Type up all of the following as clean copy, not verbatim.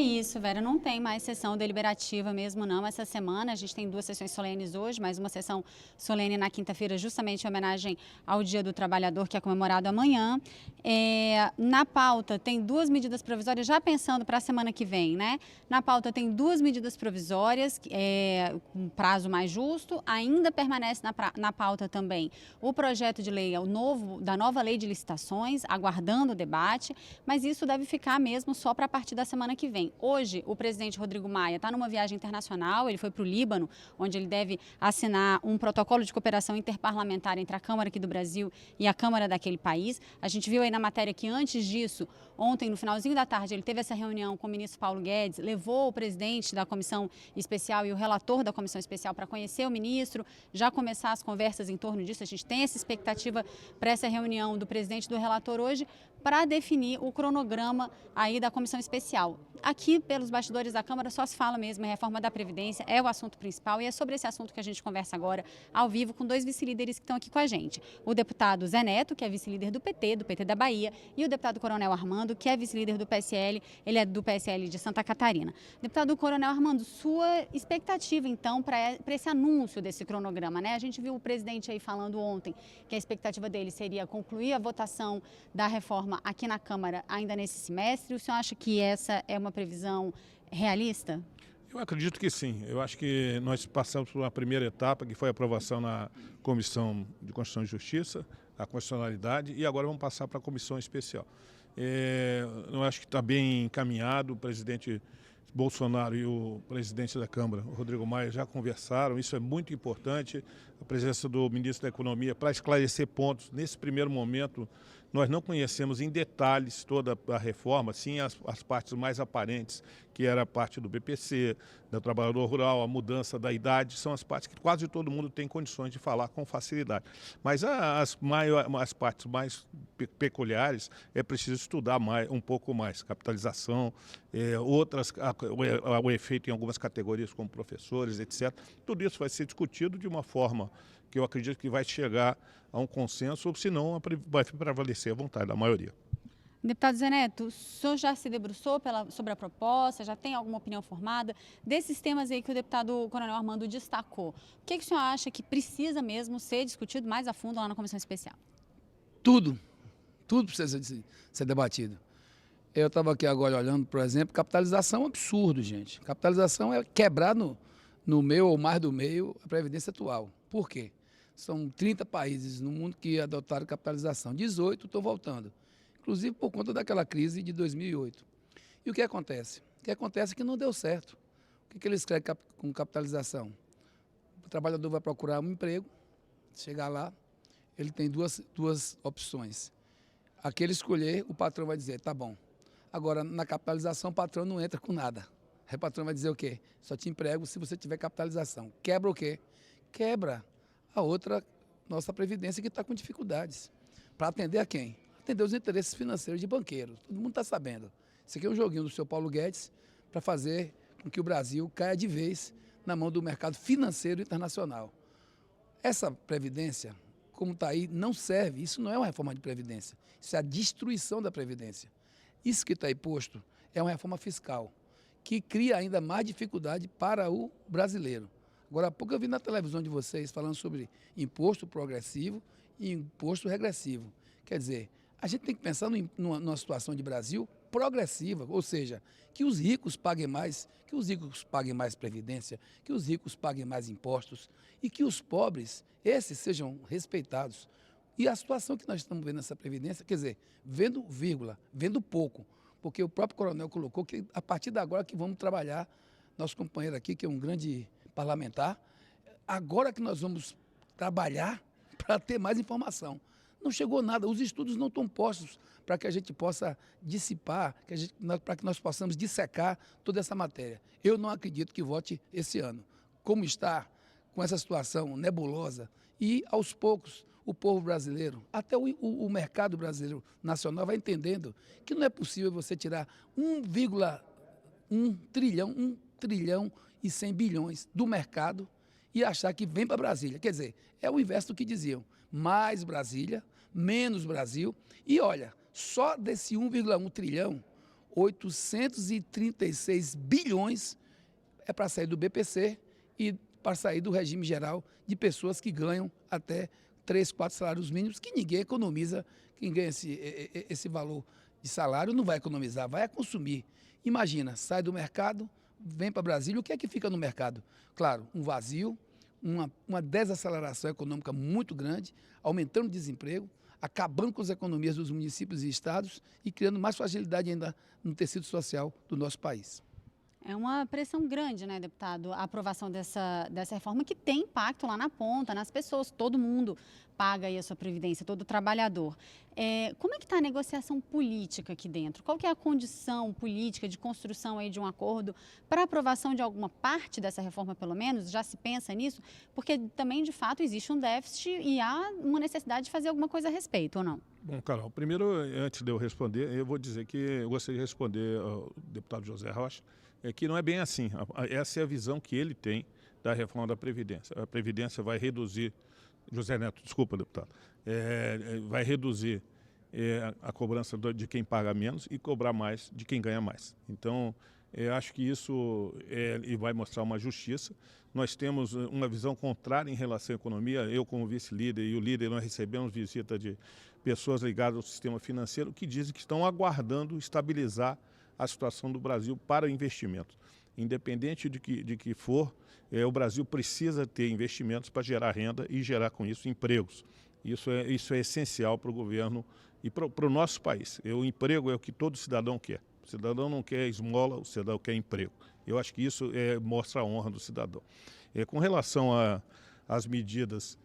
isso, Vera, não tem mais sessão deliberativa mesmo não essa semana. A gente tem 2 sessões solenes hoje, mais uma sessão solene na quinta-feira, justamente em homenagem ao Dia do Trabalhador, que é comemorado amanhã. Na pauta tem 2 medidas provisórias, já pensando para a semana que vem, né? Na pauta tem 2 medidas provisórias, com prazo mais justo. Ainda permanece na pauta também o projeto de lei da nova lei de licitações, aguardando o debate, mas isso deve ficar mesmo só para a partir da semana que vem. Hoje, o presidente Rodrigo Maia está numa viagem internacional, ele foi para o Líbano, onde ele deve assinar um protocolo de cooperação interparlamentar entre a Câmara aqui do Brasil e a Câmara daquele país. A gente viu aí na matéria que antes disso, ontem, no finalzinho da tarde, ele teve essa reunião com o ministro Paulo Guedes, levou o presidente da comissão especial e o relator da comissão especial para conhecer o ministro, já começar as conversas em torno disso. A gente tem essa expectativa para essa reunião do presidente e do relator hoje, para definir o cronograma aí da comissão especial. Aqui, pelos bastidores da Câmara, só se fala mesmo em reforma da Previdência, é o assunto principal e é sobre esse assunto que a gente conversa agora, ao vivo, com 2 vice-líderes que estão aqui com a gente. O deputado Zé Neto, que é vice-líder do PT da Bahia, e o deputado Coronel Armando, que é vice-líder do PSL, ele é do PSL de Santa Catarina. Deputado Coronel Armando, sua expectativa, então, para esse anúncio desse cronograma, né? A gente viu o presidente aí falando ontem que a expectativa dele seria concluir a votação da reforma aqui na Câmara ainda nesse semestre. O senhor acha que essa é uma previsão realista? Eu acredito que sim. Eu acho que nós passamos por uma primeira etapa, que foi a aprovação na Comissão de Constituição e Justiça, a constitucionalidade, e agora vamos passar para a Comissão Especial. Eu acho que está bem encaminhado. O presidente Bolsonaro e o presidente da Câmara, o Rodrigo Maia, já conversaram. Isso é muito importante, a presença do ministro da Economia para esclarecer pontos. Nesse primeiro momento, nós não conhecemos em detalhes toda a reforma, sim as partes mais aparentes, que era a parte do BPC, do trabalhador rural, a mudança da idade, são as partes que quase todo mundo tem condições de falar com facilidade. Mas as partes mais peculiares é preciso estudar um pouco mais. Capitalização, o efeito em algumas categorias como professores, etc. Tudo isso vai ser discutido de uma forma que eu acredito que vai chegar a um consenso, ou senão vai prevalecer a vontade da maioria. Deputado Zé Neto, o senhor já se debruçou sobre a proposta, já tem alguma opinião formada desses temas aí que o deputado Coronel Armando destacou? O que o senhor acha que precisa mesmo ser discutido mais a fundo lá na Comissão Especial? Tudo precisa ser debatido. Eu estava aqui agora olhando, por exemplo, capitalização é um absurdo, gente. Capitalização é quebrar no meio ou mais do meio a Previdência atual. Por quê? São 30 países no mundo que adotaram capitalização. 18 estão voltando, inclusive por conta daquela crise de 2008. E o que acontece? O que acontece é que não deu certo. O que eles querem com capitalização? O trabalhador vai procurar um emprego, chegar lá, ele tem duas opções. Aquele escolher, o patrão vai dizer, tá bom. Agora, na capitalização, o patrão não entra com nada. Aí o patrão vai dizer o quê? Só te emprego se você tiver capitalização. Quebra o quê? Quebra a outra, nossa Previdência, que está com dificuldades. Para atender a quem? Atender os interesses financeiros de banqueiros. Todo mundo está sabendo. Isso aqui é um joguinho do senhor Paulo Guedes para fazer com que o Brasil caia de vez na mão do mercado financeiro internacional. Essa Previdência, como está aí, não serve. Isso não é uma reforma de Previdência. Isso é a destruição da Previdência. Isso que está aí posto é uma reforma fiscal, que cria ainda mais dificuldade para o brasileiro. Agora há pouco eu vi na televisão de vocês falando sobre imposto progressivo e imposto regressivo. Quer dizer, a gente tem que pensar numa situação de Brasil progressiva, ou seja, que os ricos paguem mais, previdência, que os ricos paguem mais impostos e que os pobres, esses sejam respeitados. E a situação que nós estamos vendo nessa previdência, quer dizer, vendo vírgula, vendo pouco, porque o próprio coronel colocou que a partir de agora que vamos trabalhar, nosso companheiro aqui, que é um grande parlamentar, agora que nós vamos trabalhar para ter mais informação. Não chegou nada, os estudos não estão postos para que a gente possa dissipar, para que nós possamos dissecar toda essa matéria. Eu não acredito que vote esse ano. Como está com essa situação nebulosa e, aos poucos, o povo brasileiro, até o mercado brasileiro nacional vai entendendo que não é possível você tirar 1 trilhão e 100 bilhões do mercado e achar que vem para Brasília. Quer dizer, é o inverso do que diziam. Mais Brasília, menos Brasil. E olha, só desse 1,1 trilhão, 836 bilhões é para sair do BPC e para sair do regime geral de pessoas que ganham até 3, 4 salários mínimos, que ninguém economiza. Quem ganha esse valor de salário não vai economizar, vai consumir. Imagina, sai do mercado, vem para Brasília, o que é que fica no mercado? Claro, um vazio, uma desaceleração econômica muito grande, aumentando o desemprego, acabando com as economias dos municípios e estados e criando mais fragilidade ainda no tecido social do nosso país. É uma pressão grande, né, deputado, a aprovação dessa reforma que tem impacto lá na ponta, nas pessoas, todo mundo paga aí a sua previdência, todo trabalhador. Como é que está a negociação política aqui dentro? Qual que é a condição política de construção aí de um acordo para aprovação de alguma parte dessa reforma, pelo menos? Já se pensa nisso? Porque também, de fato, existe um déficit e há uma necessidade de fazer alguma coisa a respeito, ou não? Bom, Carol, primeiro, antes de eu responder, eu vou dizer que eu gostaria de responder ao deputado José Rocha, que não é bem assim. Essa é a visão que ele tem da reforma da Previdência. A Previdência vai reduzir, José Neto, desculpa, deputado, vai reduzir a cobrança de quem paga menos e cobrar mais de quem ganha mais. Então, eu acho que isso vai mostrar uma justiça. Nós temos uma visão contrária em relação à economia. Eu, como vice-líder, e o líder, nós recebemos visita de pessoas ligadas ao sistema financeiro que dizem que estão aguardando estabilizar a situação do Brasil para investimento. Independente de que for, o Brasil precisa ter investimentos para gerar renda e gerar com isso empregos. Isso é essencial para o governo e para o nosso país. O emprego é o que todo cidadão quer. O cidadão não quer esmola, o cidadão quer emprego. Eu acho que isso mostra a honra do cidadão. Com relação às medidas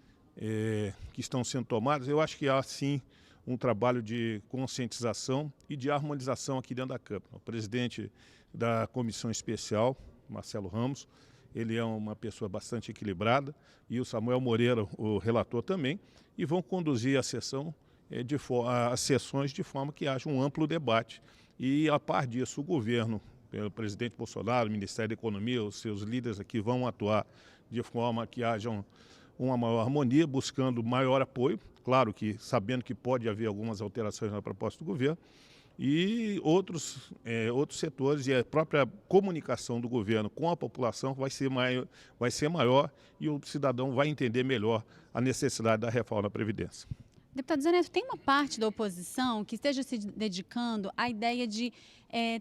que estão sendo tomadas, eu acho que há sim um trabalho de conscientização e de harmonização aqui dentro da Câmara. O presidente da comissão especial, Marcelo Ramos, ele é uma pessoa bastante equilibrada, e o Samuel Moreira, o relator, também, e vão conduzir a sessão, as sessões de forma que haja um amplo debate. E, a par disso, o governo, pelo presidente Bolsonaro, o Ministério da Economia, os seus líderes aqui vão atuar de forma que haja uma maior harmonia, buscando maior apoio, claro que sabendo que pode haver algumas alterações na proposta do governo, e outros setores, e a própria comunicação do governo com a população vai ser maior e o cidadão vai entender melhor a necessidade da reforma da Previdência. Deputado Zé Neto, tem uma parte da oposição que esteja se dedicando à ideia de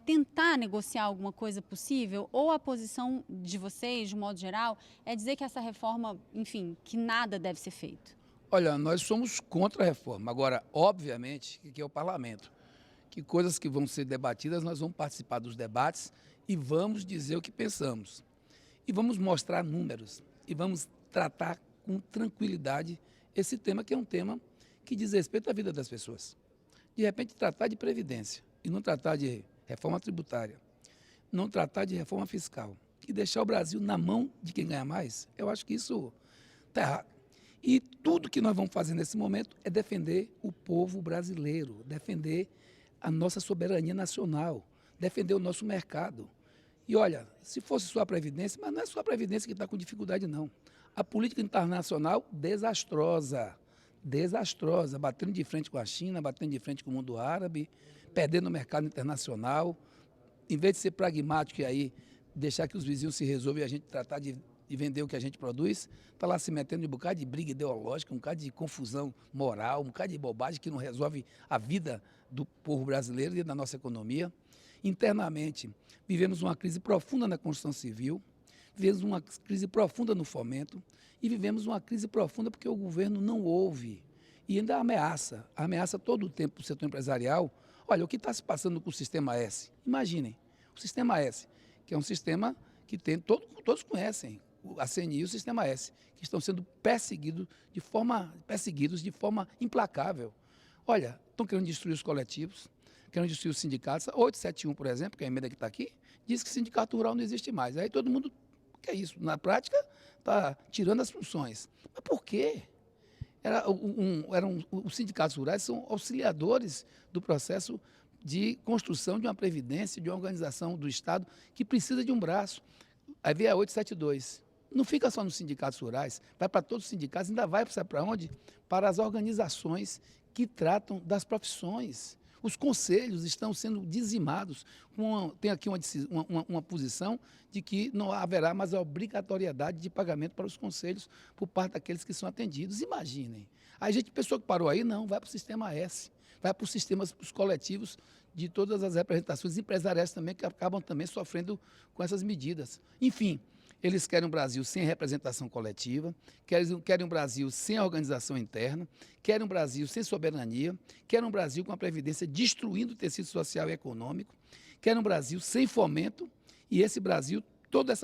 tentar negociar alguma coisa possível, ou a posição de vocês, de modo geral, é dizer que essa reforma, enfim, que nada deve ser feito? Olha, nós somos contra a reforma. Agora, obviamente, que é o parlamento, que coisas que vão ser debatidas, nós vamos participar dos debates e vamos dizer o que pensamos. E vamos mostrar números e vamos tratar com tranquilidade esse tema, que é um tema que diz respeito à vida das pessoas. De repente, tratar de previdência e não tratar de reforma tributária, não tratar de reforma fiscal e deixar o Brasil na mão de quem ganha mais, eu acho que isso está errado. E tudo que nós vamos fazer nesse momento é defender o povo brasileiro, defender a nossa soberania nacional, defender o nosso mercado. E olha, se fosse só a Previdência, mas não é só a Previdência que está com dificuldade, não. A política internacional, desastrosa, batendo de frente com a China, batendo de frente com o mundo árabe, perdendo o mercado internacional. Em vez de ser pragmático e aí deixar que os vizinhos se resolvam e a gente tratar de vender o que a gente produz, está lá se metendo em um bocado de briga ideológica, um bocado de confusão moral, um bocado de bobagem que não resolve a vida do povo brasileiro e da nossa economia. Internamente, vivemos uma crise profunda na construção civil, vivemos uma crise profunda no fomento e vivemos uma crise profunda porque o governo não ouve e ainda ameaça todo o tempo o setor empresarial. Olha, o que está se passando com o Sistema S? Imaginem, o Sistema S, que é um sistema que todos conhecem, a CNI e o Sistema S, que estão sendo perseguidos de forma implacável. Olha, estão querendo destruir os coletivos, querendo destruir os sindicatos. 871, por exemplo, que é a emenda que está aqui, diz que sindicato rural não existe mais. Aí todo mundo, que é isso? Na prática, está tirando as funções. Mas por quê? Os sindicatos rurais são auxiliadores do processo de construção de uma previdência, de uma organização do Estado que precisa de um braço. Aí vem a 872. Não fica só nos sindicatos rurais, vai para todos os sindicatos, ainda vai para onde? Para as organizações que tratam das profissões. Os conselhos estão sendo dizimados. Tem aqui uma posição de que não haverá mais a obrigatoriedade de pagamento para os conselhos por parte daqueles que são atendidos. Imaginem. A gente pensou que parou aí, não, vai para o sistema S, vai para os sistemas, para os coletivos de todas as representações empresariais também, que acabam também sofrendo com essas medidas. Enfim, eles querem um Brasil sem representação coletiva, querem um Brasil sem organização interna, querem um Brasil sem soberania, querem um Brasil com a Previdência destruindo o tecido social e econômico, querem um Brasil sem fomento, e esse Brasil, todas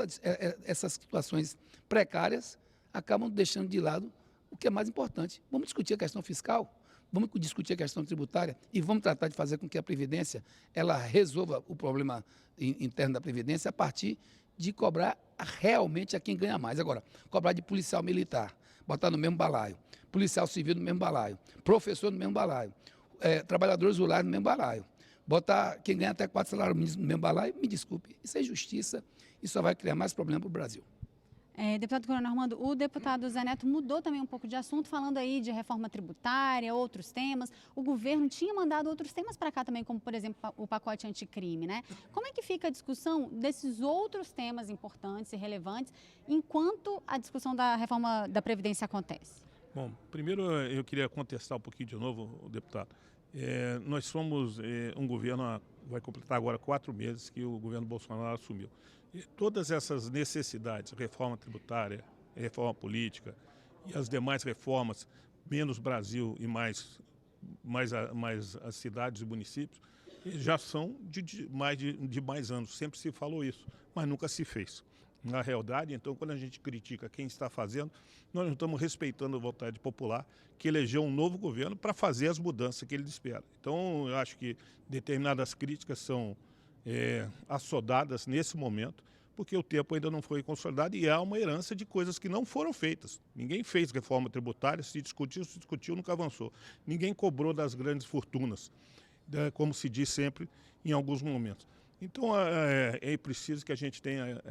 essas situações precárias, acabam deixando de lado o que é mais importante. Vamos discutir a questão fiscal, vamos discutir a questão tributária e vamos tratar de fazer com que a Previdência ela resolva o problema interno da Previdência a partir de cobrar realmente a quem ganha mais. Agora, cobrar de policial militar, botar no mesmo balaio, policial civil no mesmo balaio, professor no mesmo balaio, trabalhadores rurais no mesmo balaio, botar quem ganha até 4 salários mínimos no mesmo balaio, me desculpe, isso é injustiça e só vai criar mais problema para o Brasil. Deputado Coronel Armando, o deputado Zé Neto mudou também um pouco de assunto, falando aí de reforma tributária, outros temas. O governo tinha mandado outros temas para cá também, como, por exemplo, o pacote anticrime, né? Como é que fica a discussão desses outros temas importantes e relevantes enquanto a discussão da reforma da Previdência acontece? Bom, primeiro eu queria contestar um pouquinho de novo, deputado. Nós somos um governo, vai completar agora 4 meses que o governo Bolsonaro assumiu. E todas essas necessidades, reforma tributária, reforma política e as demais reformas, menos Brasil e mais as cidades e municípios, já são de mais anos. Sempre se falou isso, mas nunca se fez. Na realidade, então, quando a gente critica quem está fazendo, nós não estamos respeitando a vontade popular que elegeu um novo governo para fazer as mudanças que ele espera. Então, eu acho que determinadas críticas são assodadas nesse momento, porque o tempo ainda não foi consolidado e há uma herança de coisas que não foram feitas. Ninguém fez reforma tributária, se discutiu, nunca avançou. Ninguém cobrou das grandes fortunas, como se diz sempre em alguns momentos. Então, é preciso que a gente tenha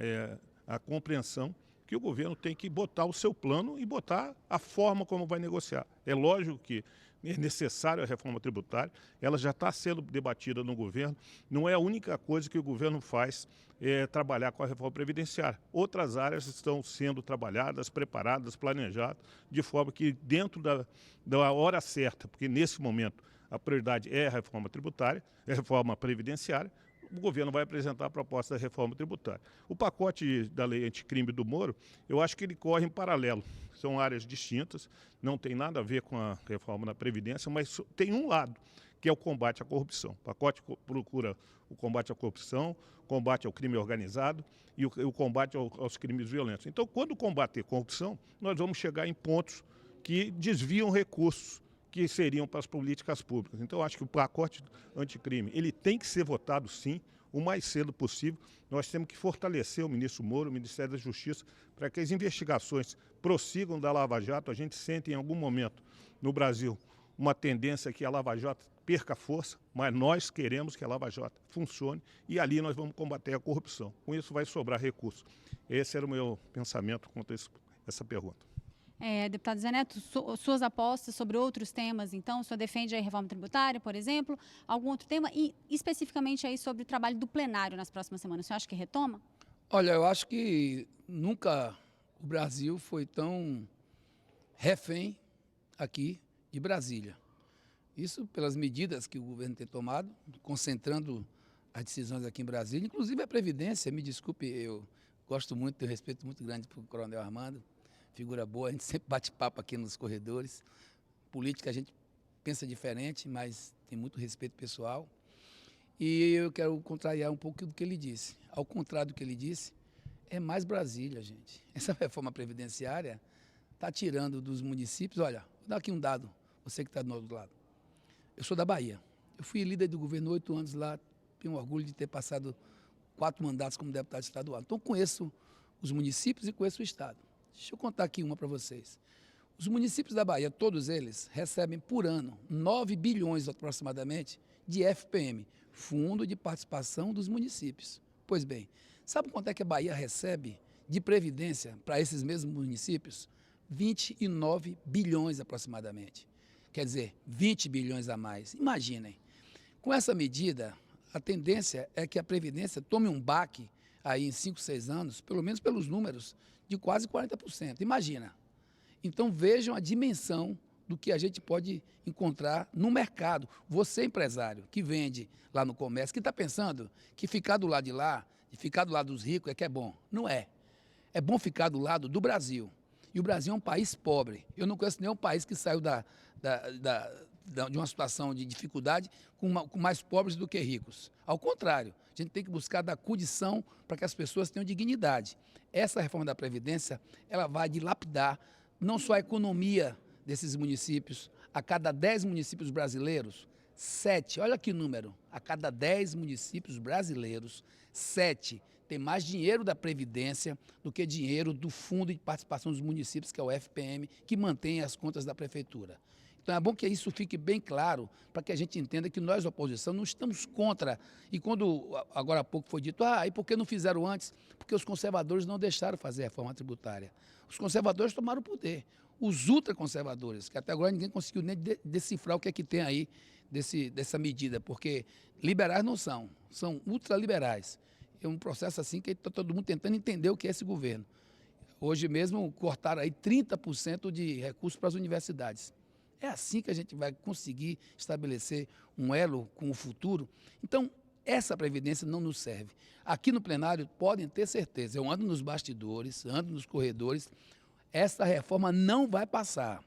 a compreensão que o governo tem que botar o seu plano e botar a forma como vai negociar. É lógico que é necessária a reforma tributária, ela já está sendo debatida no governo, não é a única coisa que o governo faz trabalhar com a reforma previdenciária. Outras áreas estão sendo trabalhadas, preparadas, planejadas, de forma que dentro da hora certa, porque nesse momento a prioridade é a reforma tributária, é a reforma previdenciária, o governo vai apresentar a proposta da reforma tributária. O pacote da lei anticrime do Moro, eu acho que ele corre em paralelo. São áreas distintas, não tem nada a ver com a reforma da Previdência, mas tem um lado, que é o combate à corrupção. O pacote procura o combate à corrupção, combate ao crime organizado e o combate aos crimes violentos. Então, quando combater corrupção, nós vamos chegar em pontos que desviam recursos que seriam para as políticas públicas. Então, acho que o pacote anticrime ele tem que ser votado, sim, o mais cedo possível. Nós temos que fortalecer o ministro Moro, o Ministério da Justiça, para que as investigações prossigam da Lava Jato. A gente sente em algum momento no Brasil uma tendência que a Lava Jato perca força, mas nós queremos que a Lava Jato funcione e ali nós vamos combater a corrupção. Com isso vai sobrar recurso. Esse era o meu pensamento quanto a essa pergunta. Deputado Zé Neto, suas apostas sobre outros temas, então, o senhor defende a reforma tributária, por exemplo, algum outro tema e especificamente aí sobre o trabalho do plenário nas próximas semanas, o senhor acha que retoma? Olha, eu acho que nunca o Brasil foi tão refém aqui de Brasília. Isso pelas medidas que o governo tem tomado, concentrando as decisões aqui em Brasília, inclusive a Previdência, me desculpe, eu gosto muito, tenho respeito muito grande para o Coronel Armando, figura boa, a gente sempre bate papo aqui nos corredores. Política a gente pensa diferente, mas tem muito respeito pessoal. E eu quero contrariar um pouco do que ele disse. Ao contrário do que ele disse, é mais Brasília, gente. Essa reforma previdenciária está tirando dos municípios. Olha, vou dar aqui um dado, você que está do outro lado. Eu sou da Bahia. Eu fui líder do governo 8 anos lá, tenho orgulho de ter passado 4 mandatos como deputado estadual. Então, conheço os municípios e conheço o Estado. Deixa eu contar aqui uma para vocês. Os municípios da Bahia, todos eles, recebem por ano 9 bilhões aproximadamente de FPM, Fundo de Participação dos Municípios. Pois bem, sabe quanto é que a Bahia recebe de previdência para esses mesmos municípios? 29 bilhões aproximadamente. Quer dizer, 20 bilhões a mais. Imaginem, Com essa medida, a tendência é que a Previdência tome um baque aí em 5, 6 anos, pelo menos pelos números, de quase 40%. Imagina. Então vejam a dimensão do que a gente pode encontrar no mercado. Você, empresário, que vende lá no comércio, que está pensando que ficar do lado de lá, e ficar do lado dos ricos é que é bom. Não é. É bom ficar do lado do Brasil. E o Brasil é um país pobre. Eu não conheço nenhum país que saiu de uma situação de dificuldade com mais pobres do que ricos. Ao contrário, a gente tem que buscar dar condição para que as pessoas tenham dignidade. Essa reforma da Previdência, ela vai dilapidar não só a economia desses municípios. A cada 10 municípios brasileiros, 7, olha que número, a cada 10 municípios brasileiros, 7 tem mais dinheiro da Previdência do que dinheiro do Fundo de Participação dos Municípios, que é o FPM, que mantém as contas da Prefeitura. Então é bom que isso fique bem claro, para que a gente entenda que nós, oposição, não estamos contra. E quando, agora há pouco foi dito, e por que não fizeram antes? Porque os conservadores não deixaram fazer a reforma tributária. Os conservadores tomaram o poder. Os ultraconservadores, que até agora ninguém conseguiu nem decifrar o que é que tem aí dessa medida, porque liberais não são ultraliberais. É um processo assim que está todo mundo tentando entender o que é esse governo. Hoje mesmo cortaram aí 30% de recursos para as universidades. É assim que a gente vai conseguir estabelecer um elo com o futuro. Então, essa Previdência não nos serve. Aqui no plenário, podem ter certeza, eu ando nos bastidores, ando nos corredores, essa reforma não vai passar.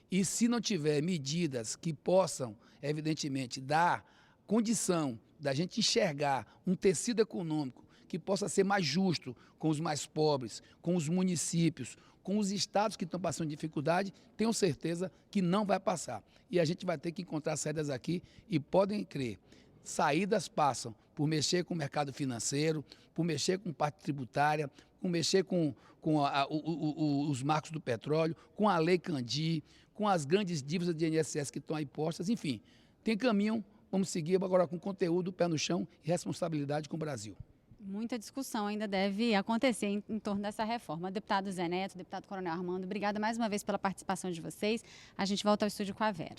E se não tiver medidas que possam, evidentemente, dar condição da gente enxergar um tecido econômico que possa ser mais justo com os mais pobres, com os municípios, com os estados que estão passando dificuldade, tenho certeza que não vai passar. E a gente vai ter que encontrar saídas aqui e podem crer, saídas passam por mexer com o mercado financeiro, por mexer com parte tributária, por mexer com os marcos do petróleo, com a Lei Candir, com as grandes dívidas de INSS que estão aí postas, enfim, tem caminho, vamos seguir agora com conteúdo, pé no chão e responsabilidade com o Brasil. Muita discussão ainda deve acontecer em torno dessa reforma. Deputado Zé Neto, deputado Coronel Armando, obrigada mais uma vez pela participação de vocês. A gente volta ao estúdio com a Vera.